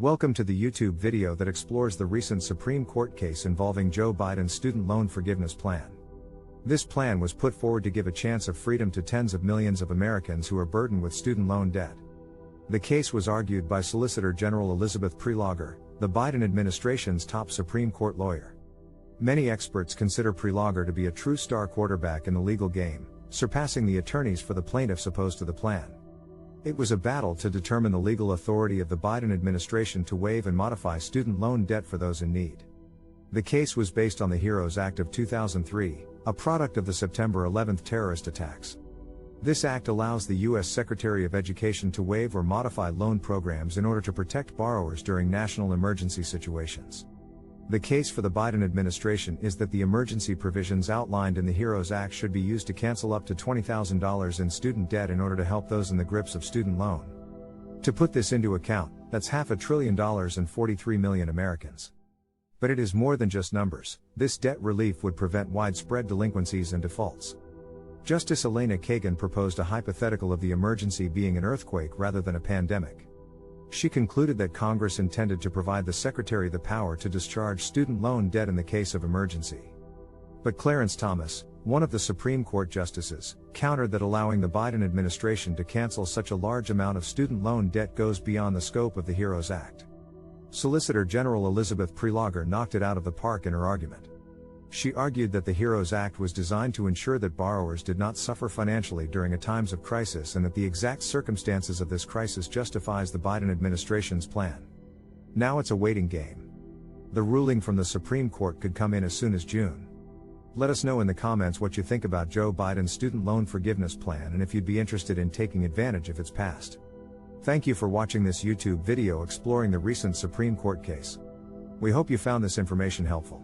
Welcome to the YouTube video that explores the recent Supreme Court case involving Joe Biden's student loan forgiveness plan. This plan was put forward to give a chance of freedom to tens of millions of Americans who are burdened with student loan debt. The case was argued by Solicitor General Elizabeth Prelogar, the Biden administration's top Supreme Court lawyer. Many experts consider Prelogar to be a true star quarterback in the legal game, surpassing the attorneys for the plaintiffs opposed to the plan. It was a battle to determine the legal authority of the Biden administration to waive and modify student loan debt for those in need. The case was based on the HEROES Act of 2003, a product of the September 11 terrorist attacks. This act allows the U.S. Secretary of Education to waive or modify loan programs in order to protect borrowers during national emergency situations. The case for the Biden administration is that the emergency provisions outlined in the HEROES Act should be used to cancel up to $20,000 in student debt in order to help those in the grips of student loan. To put this into account, that's $500 billion and 43 million Americans. But it is more than just numbers. This debt relief would prevent widespread delinquencies and defaults. Justice Elena Kagan proposed a hypothetical of the emergency being an earthquake rather than a pandemic. She concluded that Congress intended to provide the Secretary the power to discharge student loan debt in the case of emergency. But Clarence Thomas, one of the Supreme Court justices, countered that allowing the Biden administration to cancel such a large amount of student loan debt goes beyond the scope of the HEROES Act. Solicitor General Elizabeth Prelogar knocked it out of the park in her argument. She argued that the HEROES Act was designed to ensure that borrowers did not suffer financially during times of crisis and that the exact circumstances of this crisis justifies the Biden administration's plan. Now it's a waiting game. The ruling from the Supreme Court could come in as soon as June. Let us know in the comments what you think about Joe Biden's student loan forgiveness plan and if you'd be interested in taking advantage if it's passed. Thank you for watching this YouTube video exploring the recent Supreme Court case. We hope you found this information helpful.